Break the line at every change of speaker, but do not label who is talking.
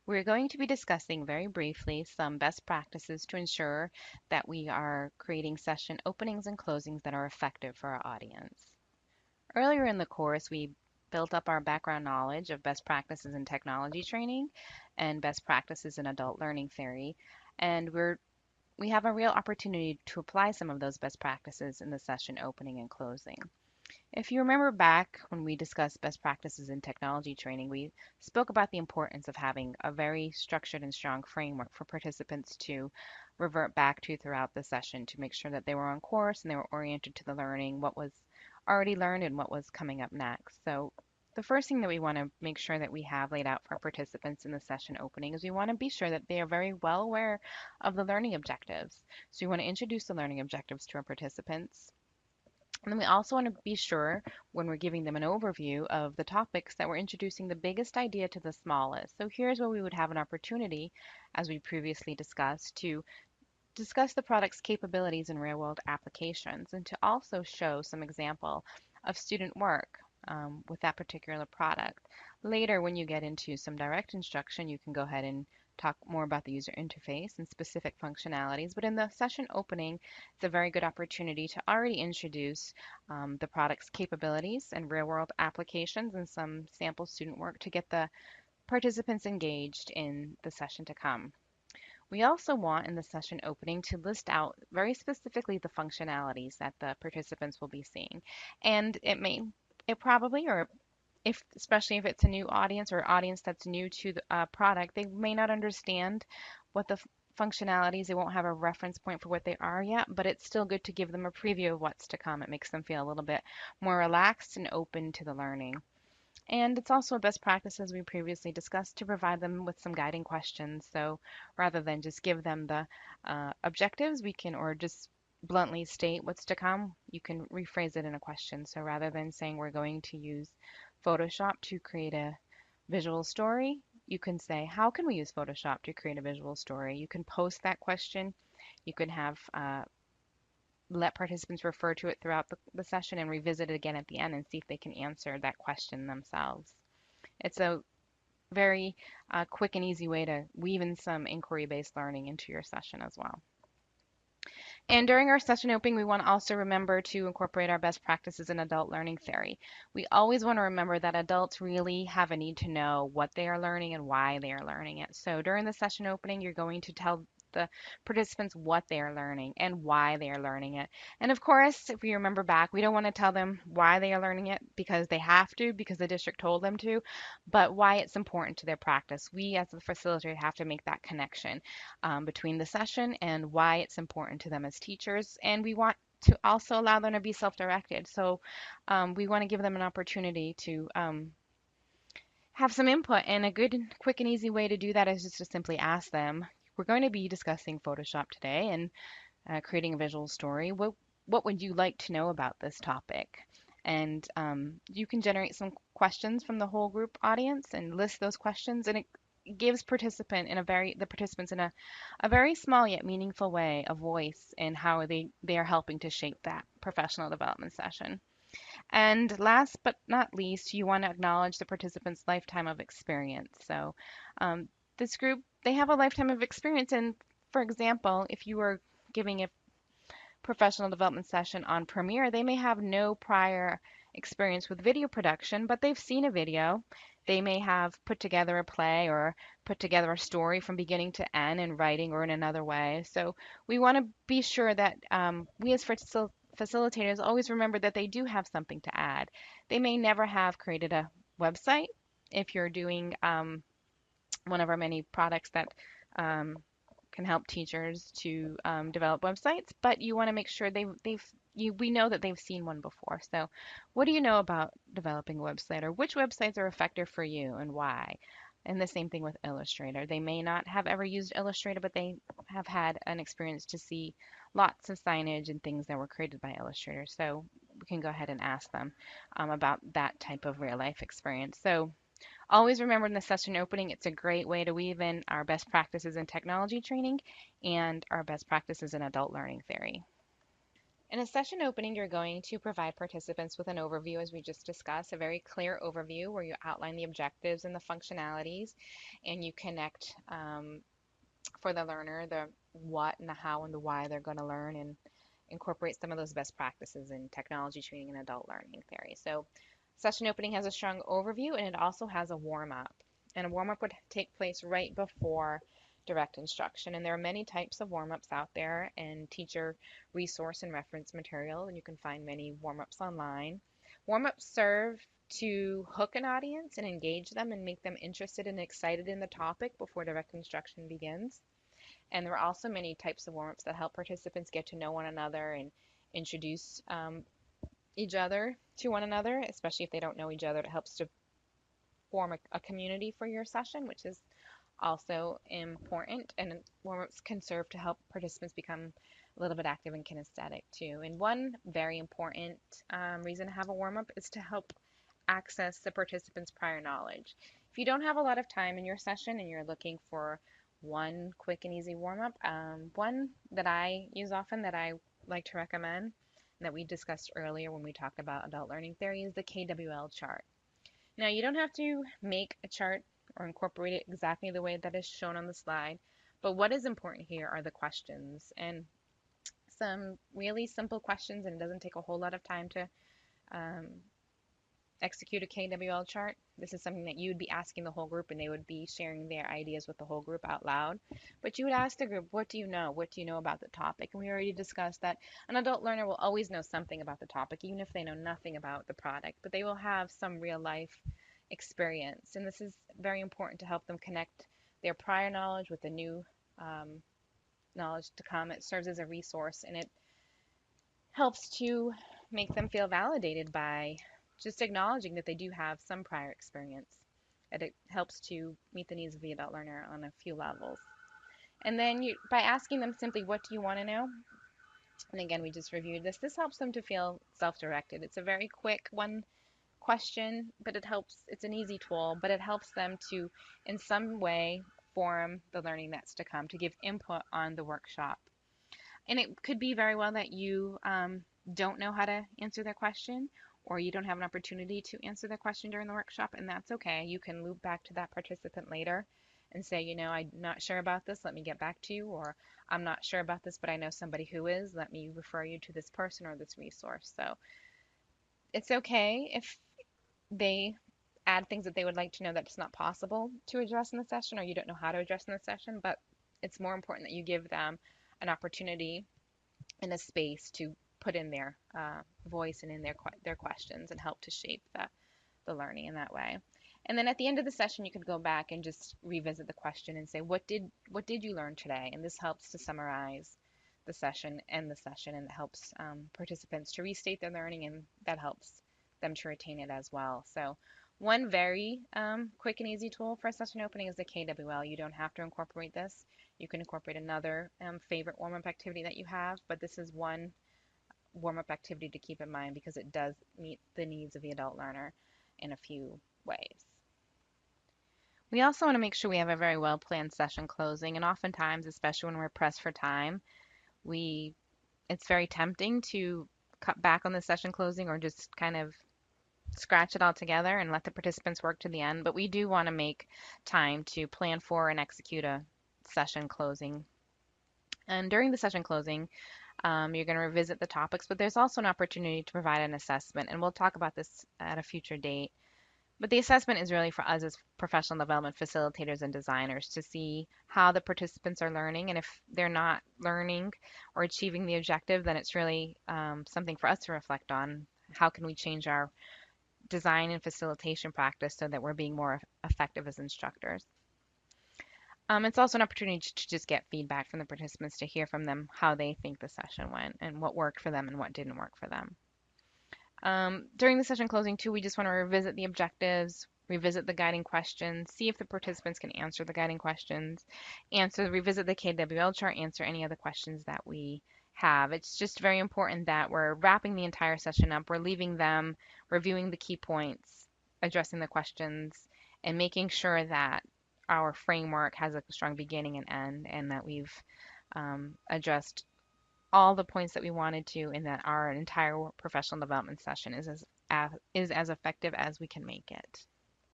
We're going to be discussing very briefly some best practices to ensure that we are creating session openings and closings that are effective for our audience. Earlier in the course, we built up our background knowledge of best practices in technology training and best practices in adult learning theory, and we have a real opportunity to apply some of those best practices in the session opening and closing. If you remember back when we discussed best practices in technology training, we spoke about the importance of having a very structured and strong framework for participants to revert back to throughout the session to make sure that they were on course and they were oriented to the learning, what was already learned and what was coming up next. So the first thing that we want to make sure that we have laid out for our participants in the session opening is we want to be sure that they are very well aware of the learning objectives. So we want to introduce the learning objectives to our participants. And then we also want to be sure when we're giving them an overview of the topics that we're introducing the biggest idea to the smallest. So here's where we would have an opportunity, as we previously discussed, to discuss the product's capabilities in real-world applications and to also show some example of student work with that particular product. Later, when you get into some direct instruction, you can go ahead and talk more about the user interface and specific functionalities. But in the session opening, it's a very good opportunity to already introduce the product's capabilities and real-world applications and some sample student work to get the participants engaged in the session to come. We also want in the session opening to list out very specifically the functionalities that the participants will be seeing. And it probably, or if, especially if it's a new audience or audience that's new to the product, they may not understand what the functionalities, they won't have a reference point for what they are yet, but it's still good to give them a preview of what's to come. It makes them feel a little bit more relaxed and open to the learning. And it's also a best practice, as we previously discussed, to provide them with some guiding questions. So rather than just give them the objectives, we can, or just bluntly state what's to come, you can rephrase it in a question. So rather than saying we're going to use Photoshop to create a visual story, you can say, how can we use Photoshop to create a visual story? You can post that question. You can have let participants refer to it throughout the session and revisit it again at the end and see if they can answer that question themselves. It's a very quick and easy way to weave in some inquiry-based learning into your session as well. And during our session opening, we want to also remember to incorporate our best practices in adult learning theory. We always want to remember that adults really have a need to know what they are learning and why they are learning it. So during the session opening, you're going to tell the participants what they are learning and why they are learning it. And of course, if we remember back, we don't want to tell them why they are learning it because they have to, because the district told them to, but why it's important to their practice. We as the facilitator have to make that connection between the session and why it's important to them as teachers. And we want to also allow them to be self-directed. So we want to give them an opportunity to have some input. And a good, quick, and easy way to do that is just to simply ask them. We're going to be discussing Photoshop today and creating a visual story. What would you like to know about this topic? And you can generate some questions from the whole group audience and list those questions, and it gives the participants in a very small yet meaningful way a voice in how they are helping to shape that professional development session. And last but not least, you want to acknowledge the participant's lifetime of experience. So this group, they have a lifetime of experience. And for example, if you were giving a professional development session on Premiere, they may have no prior experience with video production, but they've seen a video. They may have put together a play or put together a story from beginning to end in writing or in another way. So we want to be sure that we as facilitators always remember that they do have something to add. They may never have created a website if you're doing one of our many products that um, can help teachers to develop websites, but you want to make sure we know that they've seen one before. So, what do you know about developing a website, or which websites are effective for you and why? And the same thing with Illustrator. They may not have ever used Illustrator, but they have had an experience to see lots of signage and things that were created by Illustrator. So we can go ahead and ask them about that type of real life experience. So always remember in the session opening, it's a great way to weave in our best practices in technology training and our best practices in adult learning theory. In a session opening, you're going to provide participants with an overview, as we just discussed, a very clear overview where you outline the objectives and the functionalities, and you connect for the learner the what and the how and the why they're going to learn, and incorporate some of those best practices in technology training and adult learning theory. So, session opening has a strong overview and it also has a warm up. And a warm up would take place right before direct instruction. And there are many types of warm ups out there and teacher resource and reference material, and you can find many warm ups online. Warm ups serve to hook an audience and engage them and make them interested and excited in the topic before direct instruction begins. And there are also many types of warm-ups that help participants get to know one another and introduce each other to one another, especially if they don't know each other. It helps to form a community for your session, which is also important. And warm-ups can serve to help participants become a little bit active and kinesthetic too. And one very important reason to have a warm-up is to help access the participants' prior knowledge. If you don't have a lot of time in your session and you're looking for one quick and easy warm up, one that I use often that I like to recommend that we discussed earlier when we talked about adult learning theory is the KWL chart. Now, you don't have to make a chart or incorporate it exactly the way that is shown on the slide, but what is important here are the questions and some really simple questions, and it doesn't take a whole lot of time to um, execute a KWL chart. This is something that you would be asking the whole group and they would be sharing their ideas with the whole group out loud. But you would ask the group, what do you know? What do you know about the topic? And we already discussed that an adult learner will always know something about the topic, even if they know nothing about the product, but they will have some real life experience. And this is very important to help them connect their prior knowledge with the new um, knowledge to come. It serves as a resource and it helps to make them feel validated by just acknowledging that they do have some prior experience. And it helps to meet the needs of the adult learner on a few levels. And then by asking them simply, what do you want to know? And again, we just reviewed this. This helps them to feel self-directed. It's a very quick one question, but it's an easy tool, but it helps them to, in some way, form the learning that's to come, to give input on the workshop. And it could be very well that you don't know how to answer their question, or you don't have an opportunity to answer their question during the workshop, and that's okay. You can loop back to that participant later and say, I'm not sure about this, let me get back to you, or I'm not sure about this, but I know somebody who is, let me refer you to this person or this resource. So it's okay if they add things that they would like to know that's not possible to address in the session, or you don't know how to address in the session, but it's more important that you give them an opportunity in a space to put in their voice and in their questions and help to shape the learning in that way. And then at the end of the session, you could go back and just revisit the question and say, what did you learn today? And this helps to summarize the session and the session, and it helps participants to restate their learning, and that helps them to retain it as well. So one very quick and easy tool for a session opening is the KWL. You don't have to incorporate this. You can incorporate another favorite warm-up activity that you have, but this is one warm-up activity to keep in mind because it does meet the needs of the adult learner in a few ways. We also want to make sure we have a very well-planned session closing, and oftentimes, especially when we're pressed for time, we it's very tempting to cut back on the session closing or just kind of scratch it all together and let the participants work to the end. But we do want to make time to plan for and execute a session closing. And during the session closing, you're going to revisit the topics, but there's also an opportunity to provide an assessment, and we'll talk about this at a future date. But the assessment is really for us as professional development facilitators and designers to see how the participants are learning, and if they're not learning or achieving the objective, then it's really something for us to reflect on. How can we change our design and facilitation practice so that we're being more effective as instructors? It's also an opportunity to just get feedback from the participants, to hear from them how they think the session went and what worked for them and what didn't work for them. During the session closing too, we just want to revisit the objectives, revisit the guiding questions, see if the participants can answer the guiding questions, revisit the KWL chart, answer any other questions that we have. It's just very important that we're wrapping the entire session up. We're leaving them reviewing the key points, addressing the questions, and making sure that our framework has a strong beginning and end, and that we've addressed all the points that we wanted to, and that our entire professional development session is as effective as we can make it.